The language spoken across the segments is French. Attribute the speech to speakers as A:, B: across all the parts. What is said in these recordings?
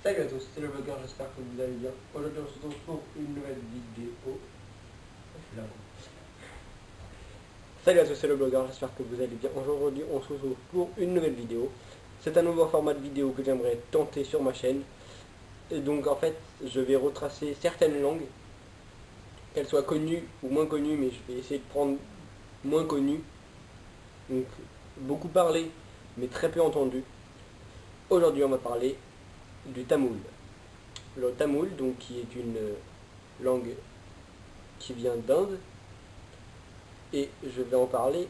A: Salut à tous, c'est le blogueur, j'espère que vous allez bien. Aujourd'hui on se retrouve pour une nouvelle vidéo. Je suis là. Salut à tous, c'est le blogueur, j'espère que vous allez bien. Aujourd'hui on se retrouve pour une nouvelle vidéo. C'est un nouveau format de vidéo que j'aimerais tenter sur ma chaîne. Et donc en fait je vais retracer certaines langues, qu'elles soient connues ou moins connues, mais je vais essayer de prendre moins connues. Donc beaucoup parlé mais très peu entendu. Aujourd'hui on va parler du tamoul. Le tamoul, donc, qui est une langue qui vient d'Inde, et je vais en parler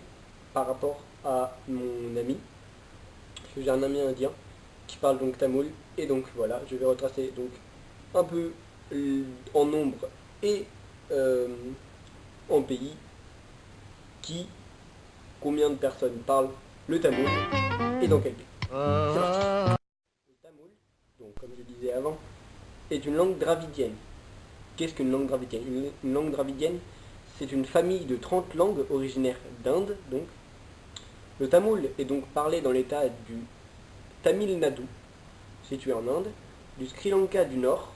A: par rapport à mon ami, parce que j'ai un ami indien qui parle donc tamoul, et donc voilà, je vais retracer donc un peu en nombre et en pays combien de personnes parlent le tamoul et dans quel pays. C'est parti. Le tamoul, donc comme je disais avant, est une langue dravidienne. Qu'est-ce qu'une langue dravidienne? Une langue dravidienne, c'est une famille de 30 langues originaires d'Inde. Donc, le tamoul est donc parlé dans l'état du Tamil Nadu, situé en Inde, du Sri Lanka du Nord,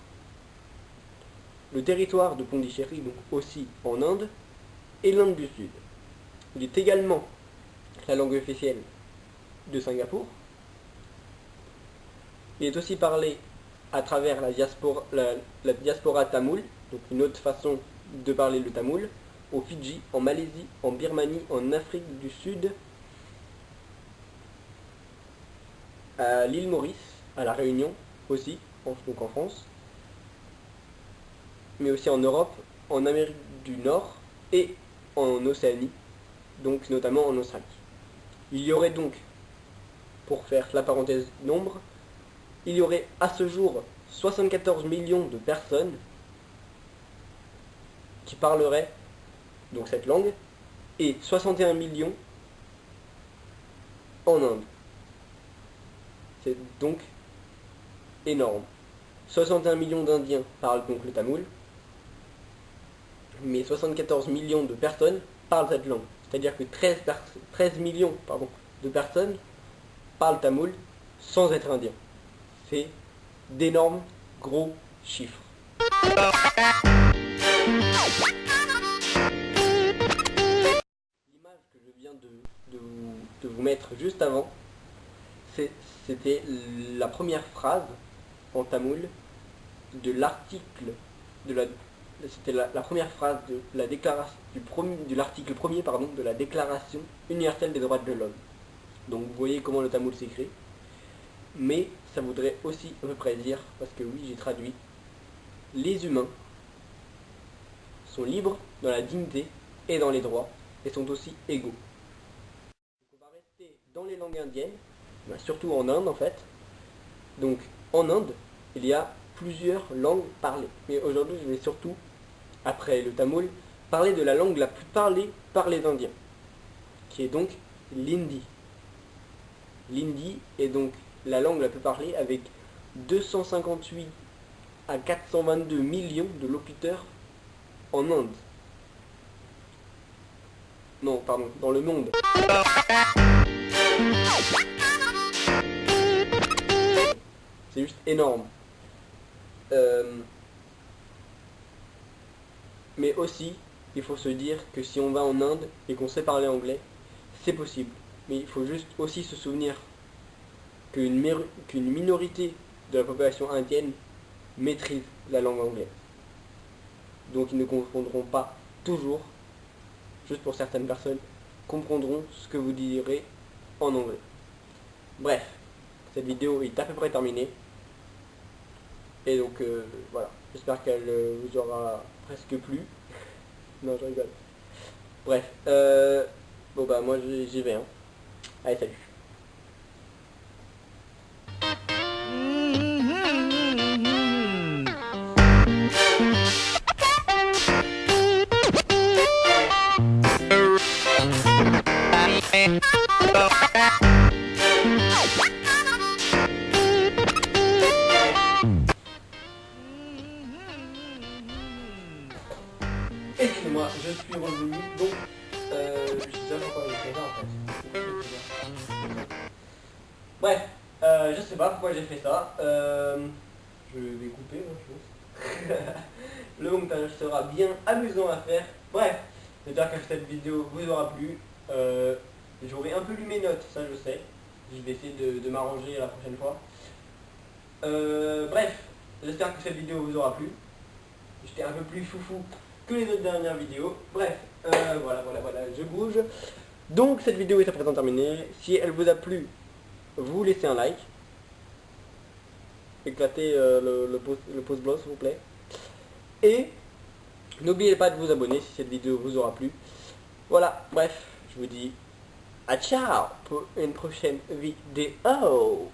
A: le territoire de Pondichéry, donc aussi en Inde, et l'Inde du Sud. Il est également la langue officielle de Singapour. Il est aussi parlé à travers la diaspora tamoule, donc une autre façon de parler le tamoul, au Fidji, en Malaisie, en Birmanie, en Afrique du Sud, à l'île Maurice, à la Réunion aussi, donc en France, mais aussi en Europe, en Amérique du Nord et en Océanie, donc notamment en Australie. Il y aurait donc, pour faire la parenthèse nombre, il y aurait à ce jour 74 millions de personnes qui parleraient donc cette langue, et 61 millions en Inde. C'est donc énorme. 61 millions d'Indiens parlent donc le tamoul, mais 74 millions de personnes parlent cette langue. C'est-à-dire que 13 millions de personnes parlent tamoul sans être indiens. C'est d'énormes gros chiffres. L'image que je viens de vous mettre juste avant, c'était la première phrase en tamoul de l'article c'était la première phrase de la déclaration de l'article 1er de la Déclaration universelle des droits de l'homme. Donc vous voyez comment le tamoul s'écrit. Mais ça voudrait aussi à peu près dire, parce que oui j'ai traduit, les humains sont libres dans la dignité et dans les droits, et sont aussi égaux. Donc on va rester dans les langues indiennes, surtout en Inde en fait. Donc en Inde, il y a plusieurs langues parlées. Mais aujourd'hui je vais surtout, après le tamoul, parler de la langue la plus parlée par les Indiens, qui est donc l'hindi. L'hindi est donc la langue la plus parlée avec 258 à 422 millions de locuteurs en Inde. Non, pardon, dans le monde. C'est juste énorme. Mais aussi, il faut se dire que si on va en Inde et qu'on sait parler anglais, c'est possible. Mais il faut juste aussi se souvenir qu'une minorité de la population indienne maîtrise la langue anglaise. Donc ils ne comprendront pas toujours, juste pour certaines personnes, comprendront ce que vous direz en anglais. Bref, cette vidéo est à peu près terminée. Et donc voilà, j'espère qu'elle vous aura presque plu. Non, je rigole. Bref, bon bah moi j'y vais. Hein. Allez, salut. Excusez-moi, je suis revenu, donc je sais pas pourquoi j'ai fait ça en fait. Bref, je sais pas pourquoi j'ai fait ça. je vais couper, hein, je pense. Le montage sera bien amusant à faire. Bref, j'espère que cette vidéo vous aura plu. J'aurai un peu lu mes notes, ça je sais. Je vais essayer de m'arranger la prochaine fois. Bref, j'espère que cette vidéo vous aura plu. J'étais un peu plus foufou que les autres dernières vidéos. Bref, voilà, je bouge. Donc cette vidéo est à présent terminée. Si elle vous a plu, vous laissez un like. Éclatez le pouce bleu s'il vous plaît. Et n'oubliez pas de vous abonner si cette vidéo vous aura plu. Voilà, bref, je vous dis à ciao pour une prochaine vidéo.